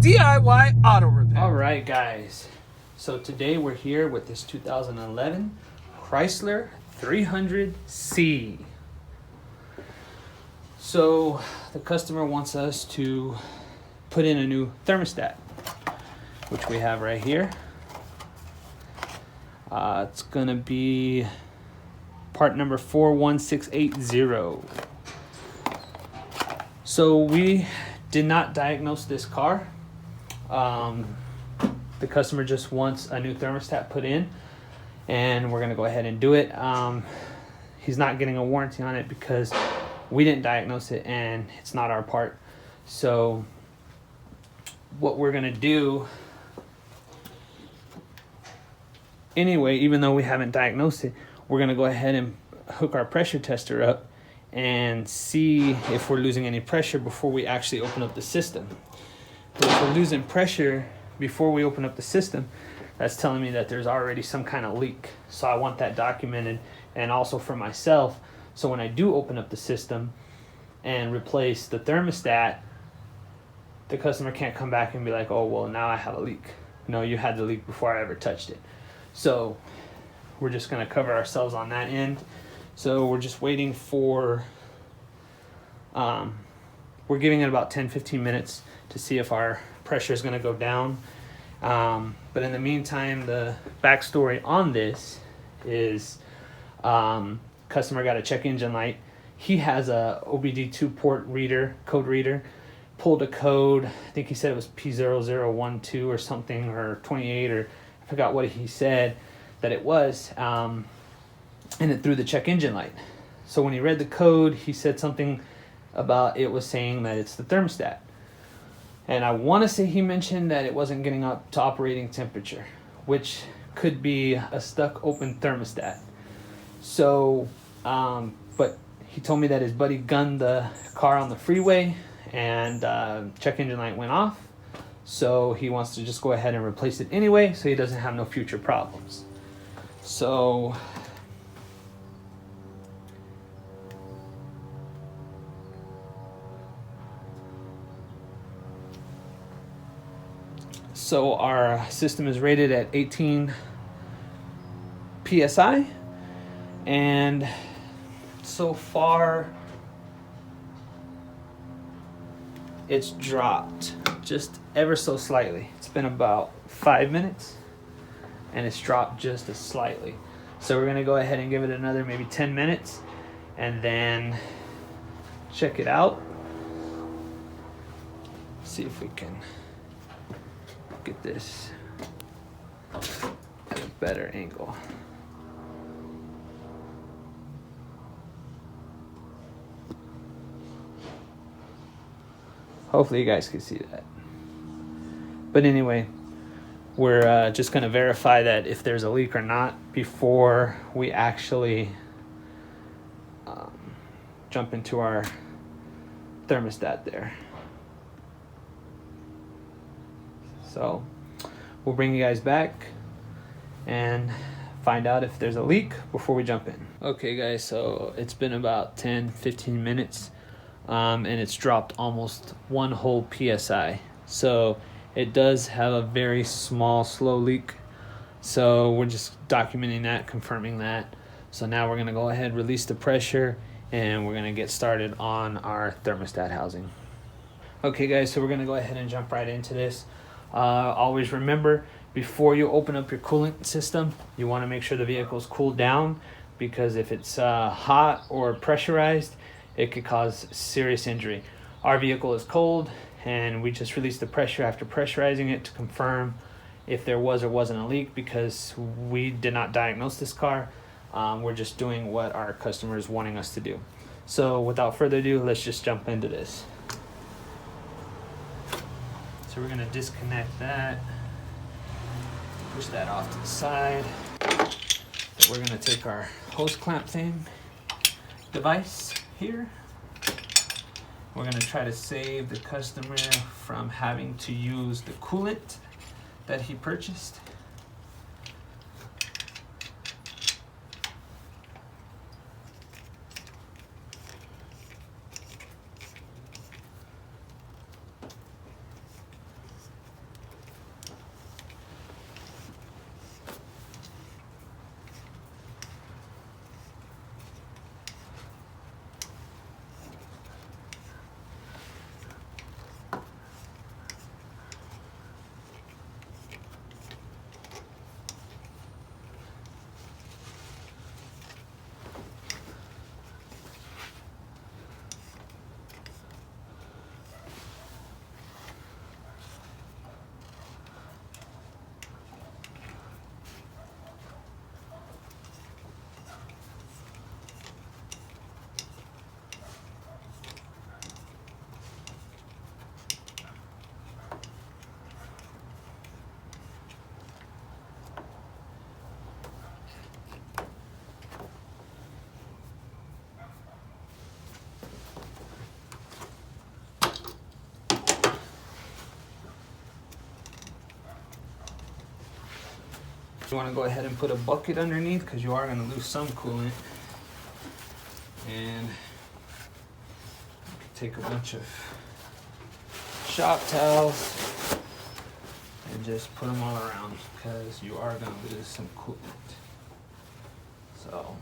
DIY auto repair. All right, guys. So today we're here with this 2011 Chrysler 300C. So the customer wants us to put in a new thermostat, which we have right here. It's gonna be part number 41680. So we did not diagnose this car. The customer just wants a new thermostat put in, and we're gonna go ahead and do it. He's not getting a warranty on it because we didn't diagnose it and it's not our part. So what we're gonna do anyway, even though we haven't diagnosed it, we're gonna go ahead and hook our pressure tester up and see if we're losing any pressure before we actually open up the system. But if we're losing pressure before we open up the system, that's telling me that there's already some kind of leak. So I want that documented, and also for myself, so when I do open up the system and replace the thermostat, the customer can't come back and be like, oh, well, now I have a leak. No, you had the leak before I ever touched it. So we're just gonna cover ourselves on that end. So we're just waiting for, we're giving it about 10-15 minutes to see if our pressure is gonna go down. But in the meantime, the backstory on this is customer got a check engine light. He has a OBD2 port reader, code reader, pulled a code. I think he said it was P0012 or something, or 28, or I forgot what he said that it was. And it threw the check engine light. So when he read the code, he said something about it was saying that it's the thermostat. And I want to say he mentioned that it wasn't getting up to operating temperature, which could be a stuck open thermostat. So, but he told me that his buddy gunned the car on the freeway and check engine light went off. So he wants to just go ahead and replace it anyway, so he doesn't have no future problems. So our system is rated at 18 PSI, and so far it's dropped just ever so slightly. It's been about 5 minutes and it's dropped just as slightly. So we're gonna go ahead and give it another maybe 10 minutes and then check it out. See if we can get this at a better angle. Hopefully you guys can see that. But anyway, we're just going to verify that if there's a leak or not before we actually jump into our thermostat there. So we'll bring you guys back and find out if there's a leak before we jump in. Okay guys, so it's been about 10-15 minutes and it's dropped almost 1 whole PSI. So it does have a very small, slow leak. So we're just documenting that, confirming that. So now we're gonna go ahead, release the pressure, and we're gonna get started on our thermostat housing. Okay guys, so we're gonna go ahead and jump right into this. Always remember, before you open up your coolant system, you want to make sure the vehicle is cooled down, because if it's hot or pressurized, it could cause serious injury. Our vehicle is cold, and we just released the pressure after pressurizing it to confirm if there was or wasn't a leak, because we did not diagnose this car. We're just doing what our customer is wanting us to do. So without further ado, let's just jump into this. So we're gonna disconnect that, push that off to the side. So we're gonna take our hose clamp thing, device here. We're gonna try to save the customer from having to use the coolant that he purchased. You want to go ahead and put a bucket underneath because you are going to lose some coolant. And take a bunch of shop towels and just put them all around because you are going to lose some coolant. So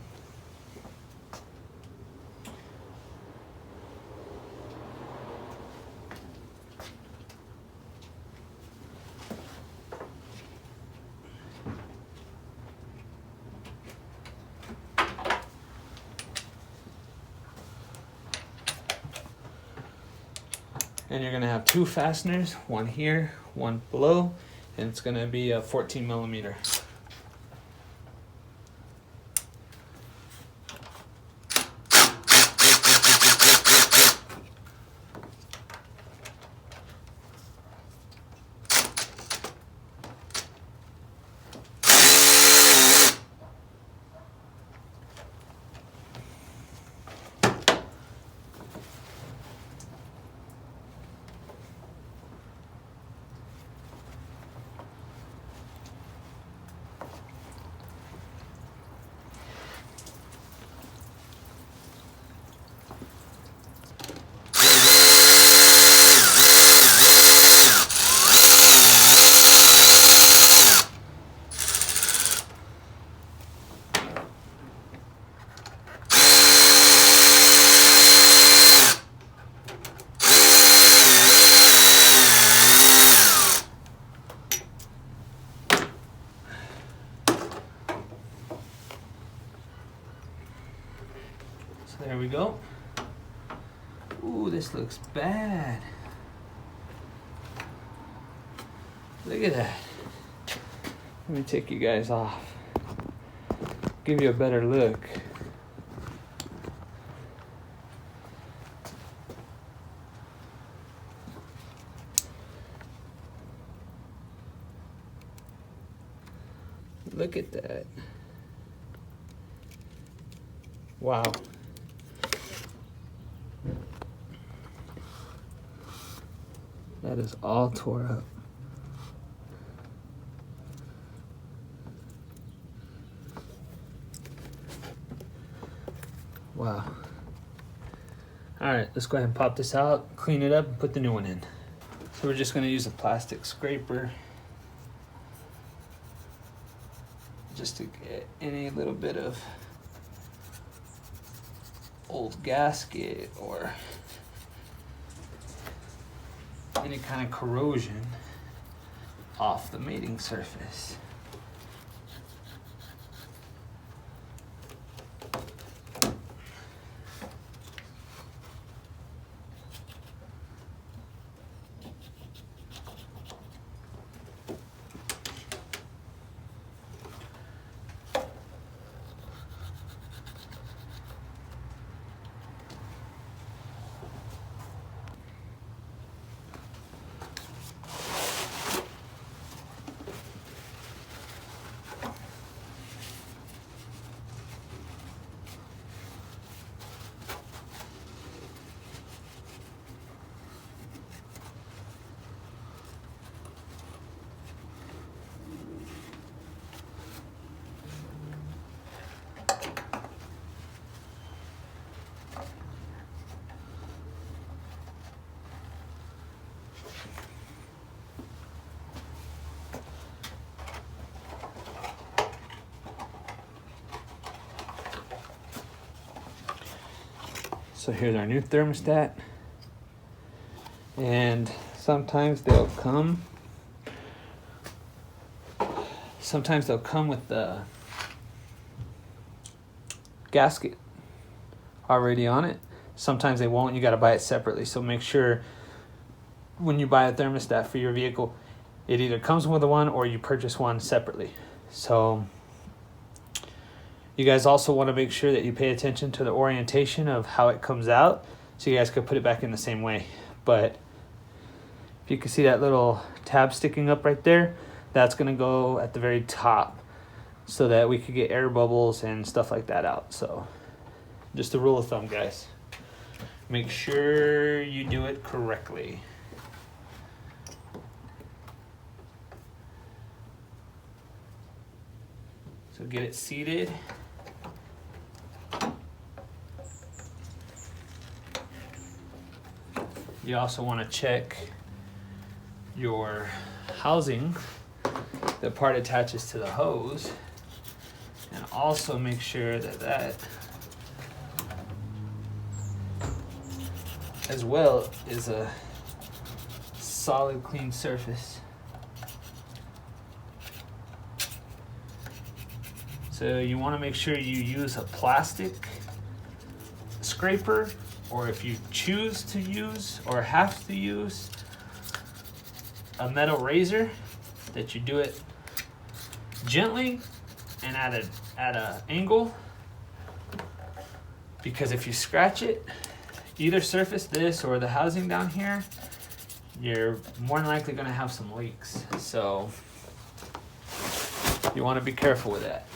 and you're going to have two fasteners, one here, one below, and it's going to be a 14 millimeter. There we go. Ooh, this looks bad. Look at that. Let me take you guys off. Give you a better look. Look at that. Wow. That is all tore up. Wow. All right, let's go ahead and pop this out, clean it up, and put the new one in. So we're just gonna use a plastic scraper just to get any little bit of old gasket or any kind of corrosion off the mating surface. So here's our new thermostat, and sometimes they'll come with the gasket already on it. Sometimes they won't. You got to buy it separately. So make sure when you buy a thermostat for your vehicle, it either comes with one or you purchase one separately. So you guys also want to make sure that you pay attention to the orientation of how it comes out so you guys can put it back in the same way. But if you can see that little tab sticking up right there, that's going to go at the very top so that we could get air bubbles and stuff like that out. So just a rule of thumb, guys. Make sure you do it correctly. So get it seated. You also want to check your housing. The part attaches to the hose. And also make sure that that as well is a solid clean surface. So you want to make sure you use a plastic scraper, or if you choose to use or have to use a metal razor, that you do it gently and at a angle, because if you scratch it, either surface, this or the housing down here, you're more than likely going to have some leaks. So you want to be careful with that.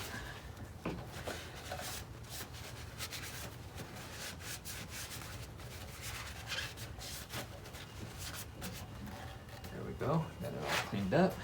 There we go. Got it all cleaned up.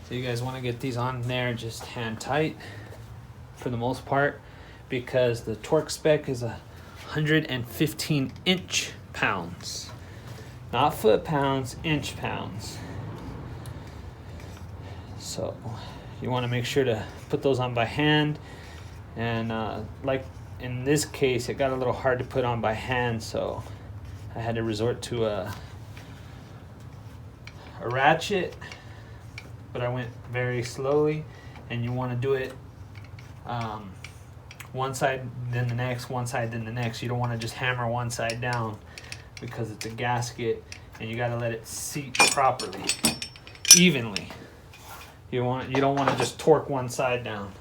So you guys want to get these on there just hand tight for the most part, because the torque spec is 115 inch-pounds. Not foot-pounds, inch-pounds. So you want to make sure to put those on by hand. And like in this case, it got a little hard to put on by hand, so I had to resort to a ratchet. But I went very slowly, and you want to do it one side then the next, one side then the next. You don't want to just hammer one side down, because it's a gasket and you got to let it seat properly, evenly. You don't want to just torque one side down.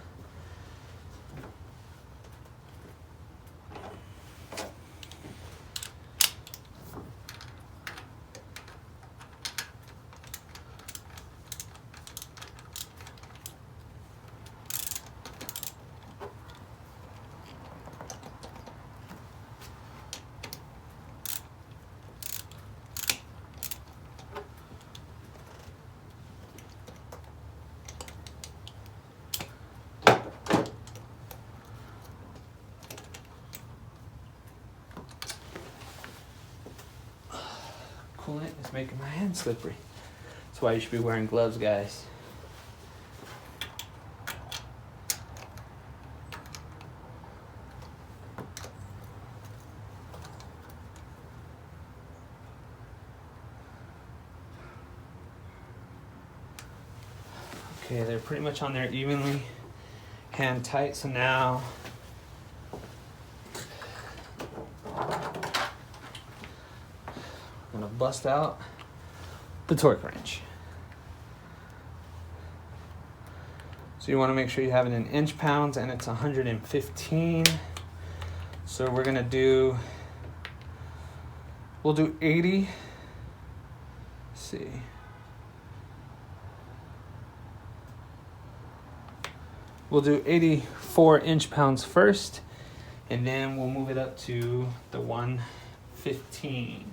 Coolant is making my hands slippery. That's why you should be wearing gloves, guys. Okay, they're pretty much on there evenly, hand tight. So now I'm gonna bust out the torque wrench. So you want to make sure you have it in inch pounds, and it's 115. So we're gonna do, we'll do 80. Let's see. We'll do 84 inch pounds first, and then we'll move it up to the 115.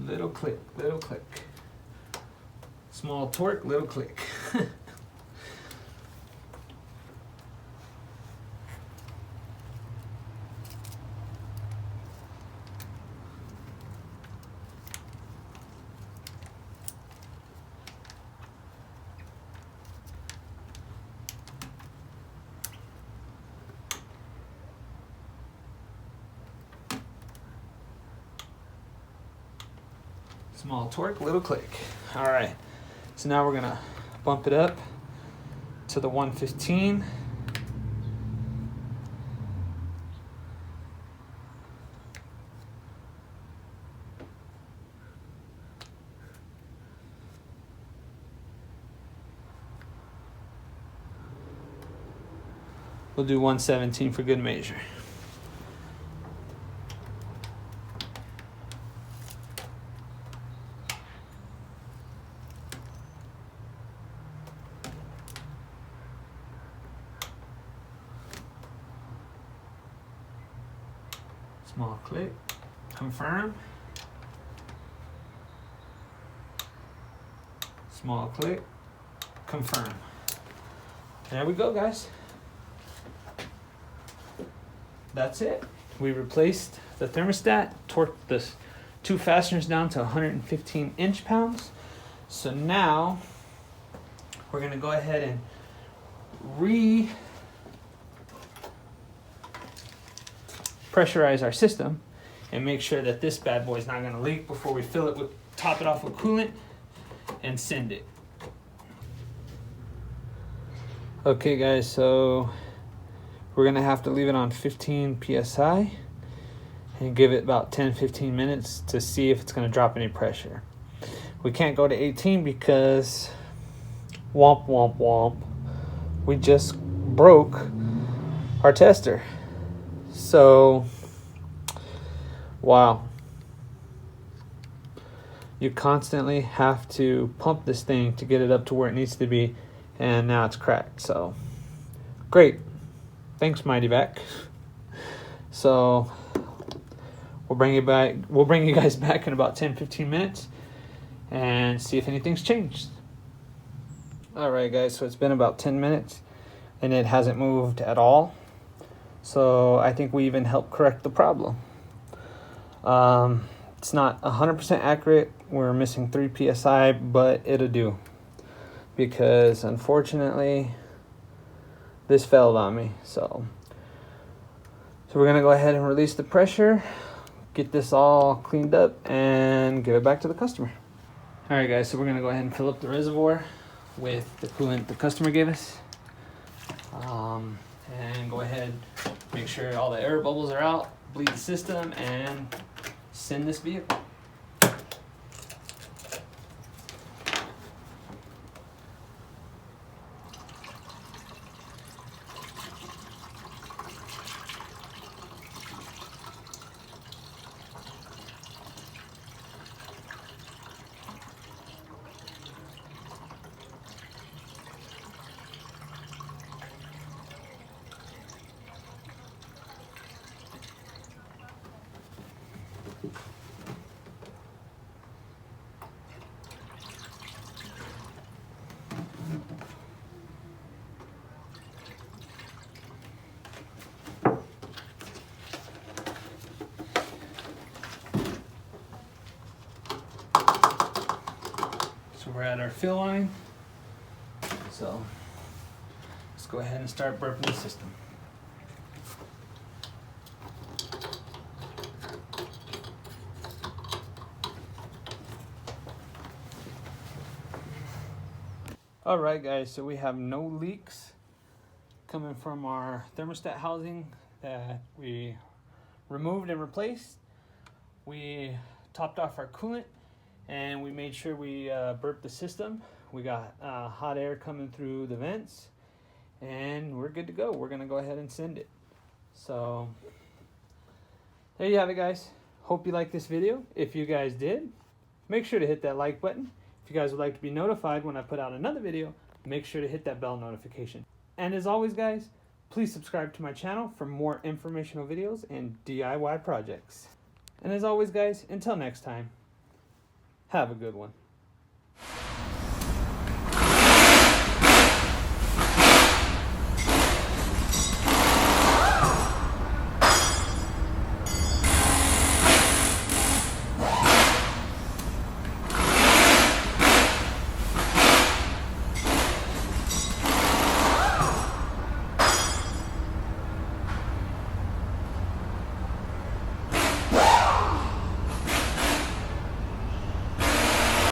Little click, little click. Small torque, little click. Small torque, little click. All right, so now we're gonna bump it up to the 115. We'll do 117 for good measure. Small click, confirm. Small click, confirm. There we go, guys. That's it. We replaced the thermostat, torqued the two fasteners down to 115 inch pounds. So now we're gonna go ahead and pressurize our system and make sure that this bad boy is not going to leak before we fill it with, top it off with coolant and send it. Okay guys, so we're going to have to leave it on 15 psi and give it about 10-15 minutes to see if it's going to drop any pressure. We can't go to 18 because womp womp womp, we just broke our tester. So, wow. You constantly have to pump this thing to get it up to where it needs to be, and now it's cracked. So, great. Thanks, Mighty Back. So, we'll bring you guys back in about 10-15 minutes and see if anything's changed. All right, guys, so it's been about 10 minutes and it hasn't moved at all. So I think we even helped correct the problem. It's not 100% accurate. We're missing 3 psi, but it'll do. Because unfortunately, this failed on me. So we're gonna go ahead and release the pressure, get this all cleaned up, and give it back to the customer. All right, guys, so we're gonna go ahead and fill up the reservoir with the coolant the customer gave us. And go ahead, make sure all the air bubbles are out, bleed the system, and send this vehicle. got our fill line. So let's go ahead and start burping the system. All right, guys, so we have no leaks coming from our thermostat housing that we removed and replaced. We topped off our coolant and we made sure we burped the system. We got hot air coming through the vents and we're good to go. We're gonna go ahead and send it. So there you have it, guys. Hope you liked this video. If you guys did, make sure to hit that like button. If you guys would like to be notified when I put out another video, make sure to hit that bell notification. And as always, guys, please subscribe to my channel for more informational videos and DIY projects. And as always, guys, until next time, have a good one.